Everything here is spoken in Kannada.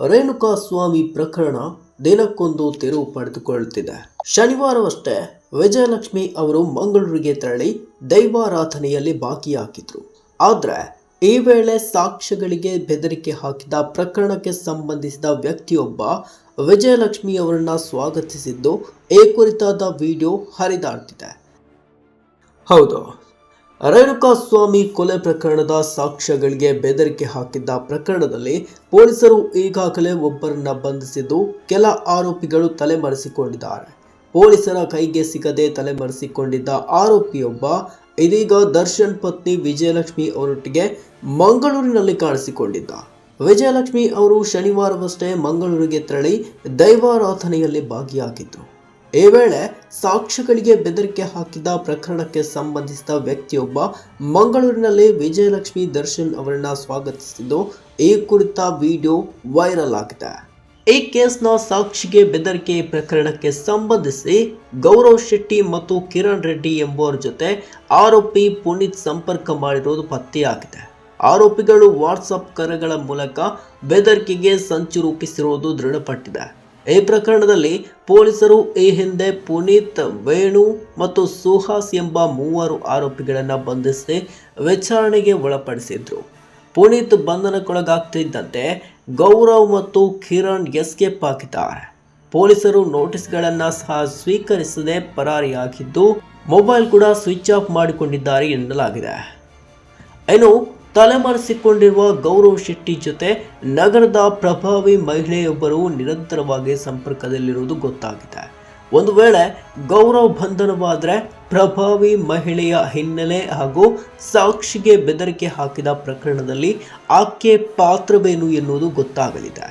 ರೇಣುಕಾಸ್ವಾಮಿ ಪ್ರಕರಣ ದಿನಕ್ಕೊಂದು ತಿರುವು ಪಡೆದುಕೊಳ್ಳುತ್ತಿದೆ. ಶನಿವಾರವಷ್ಟೇ ವಿಜಯಲಕ್ಷ್ಮಿ ಅವರು ಮಂಗಳೂರಿಗೆ ತೆರಳಿ ದೈವಾರಾಧನೆಯಲ್ಲಿ ಭಾಗಿಯಾಗಿದ್ರು. ಆದರೆ ಈ ವೇಳೆ ಸಾಕ್ಷ್ಯಗಳಿಗೆ ಬೆದರಿಕೆ ಹಾಕಿದ ಪ್ರಕರಣಕ್ಕೆ ಸಂಬಂಧಿಸಿದ ವ್ಯಕ್ತಿಯೊಬ್ಬ ವಿಜಯಲಕ್ಷ್ಮಿ ಅವರನ್ನ ಸ್ವಾಗತಿಸಿದ್ದು ಈ ಕುರಿತಾದ ವಿಡಿಯೋ ಹರಿದಾಡ್ತಿದೆ. ಹೌದು, ರೇಣುಕಾಸ್ವಾಮಿ ಕೊಲೆ ಪ್ರಕರಣದ ಸಾಕ್ಷ್ಯಗಳಿಗೆ ಬೆದರಿಕೆ ಹಾಕಿದ್ದ ಪ್ರಕರಣದಲ್ಲಿ ಪೊಲೀಸರು ಈಗಾಗಲೇ ಒಬ್ಬರನ್ನ ಬಂಧಿಸಿದ್ದು ಕೆಲ ಆರೋಪಿಗಳು ತಲೆಮರೆಸಿಕೊಂಡಿದ್ದಾರೆ. ಪೊಲೀಸರ ಕೈಗೆ ಸಿಗದೆ ತಲೆಮರೆಸಿಕೊಂಡಿದ್ದ ಆರೋಪಿಯೊಬ್ಬ ಇದೀಗ ದರ್ಶನ್ ಪತ್ನಿ ವಿಜಯಲಕ್ಷ್ಮಿ ಅವರೊಟ್ಟಿಗೆ ಮಂಗಳೂರಿನಲ್ಲಿ ಕಾಣಿಸಿಕೊಂಡಿದ್ದ. ವಿಜಯಲಕ್ಷ್ಮಿ ಅವರು ಶನಿವಾರವಷ್ಟೇ ಮಂಗಳೂರಿಗೆ ತೆರಳಿ ದೈವಾರಾಧನೆಯಲ್ಲಿ ಭಾಗಿಯಾಗಿದ್ದರು. ಈ ವೇಳೆ ಸಾಕ್ಷ್ಯಗಳಿಗೆ ಬೆದರಿಕೆ ಹಾಕಿದ ಪ್ರಕರಣಕ್ಕೆ ಸಂಬಂಧಿಸಿದ ವ್ಯಕ್ತಿಯೊಬ್ಬ ಮಂಗಳೂರಿನಲ್ಲಿ ವಿಜಯಲಕ್ಷ್ಮಿ ದರ್ಶನ್ ಅವರನ್ನ ಸ್ವಾಗತಿಸಿದ್ದು ಈ ಕುರಿತ ವಿಡಿಯೋ ವೈರಲ್ ಆಗಿದೆ. ಈ ಕೇಸ್ನ ಸಾಕ್ಷಿಗೆ ಬೆದರಿಕೆ ಪ್ರಕರಣಕ್ಕೆ ಸಂಬಂಧಿಸಿ ಗೌರವ್ ಶೆಟ್ಟಿ ಮತ್ತು ಕಿರಣ್ ರೆಡ್ಡಿ ಎಂಬುವರ ಜೊತೆ ಆರೋಪಿ ಪುನೀತ್ ಸಂಪರ್ಕ ಮಾಡಿರುವುದು ಪತ್ತೆಯಾಗಿದೆ. ಆರೋಪಿಗಳು ವಾಟ್ಸಪ್ ಕರೆಗಳ ಮೂಲಕ ಬೆದರಿಕೆಗೆ ಸಂಚು ರೂಪಿಸಿರುವುದು ದೃಢಪಟ್ಟಿದೆ. ಈ ಪ್ರಕರಣದಲ್ಲಿ ಪೊಲೀಸರು ಈ ಹಿಂದೆ ಪುನೀತ್, ವೇಣು ಮತ್ತು ಸುಹಾಸ್ ಎಂಬ 3 ಆರೋಪಿಗಳನ್ನು ಬಂಧಿಸಿ ವಿಚಾರಣೆಗೆ ಒಳಪಡಿಸಿದ್ರು. ಪುನೀತ್ ಬಂಧನಕ್ಕೊಳಗಾಗ್ತಿದ್ದಂತೆ ಗೌರವ್ ಮತ್ತು ಕಿರಣ್ ಎಸ್ಕೇಪ್ ಆಗಿದ್ದಾರೆ. ಪೊಲೀಸರು ನೋಟಿಸ್ಗಳನ್ನು ಸಹ ಸ್ವೀಕರಿಸದೆ ಪರಾರಿಯಾಗಿದ್ದು ಮೊಬೈಲ್ ಕೂಡ ಸ್ವಿಚ್ ಆಫ್ ಮಾಡಿಕೊಂಡಿದ್ದಾರೆ ಎನ್ನಲಾಗಿದೆ. ಇನ್ನು ತಲೆಮರೆಸಿಕೊಂಡಿರುವ ಗೌರವ್ ಶೆಟ್ಟಿ ಜೊತೆ ನಗರದ ಪ್ರಭಾವಿ ಮಹಿಳೆಯೊಬ್ಬರು ನಿರಂತರವಾಗಿ ಸಂಪರ್ಕದಲ್ಲಿರುವುದು ಗೊತ್ತಾಗಿದೆ. ಒಂದು ವೇಳೆ ಗೌರವ್ ಬಂಧನವಾದರೆ ಪ್ರಭಾವಿ ಮಹಿಳೆಯ ಹಿನ್ನೆಲೆ ಹಾಗೂ ಸಾಕ್ಷಿಗೆ ಬೆದರಿಕೆ ಹಾಕಿದ ಪ್ರಕರಣದಲ್ಲಿ ಆಕೆ ಪಾತ್ರವೇನು ಎನ್ನುವುದು ಗೊತ್ತಾಗಲಿದೆ.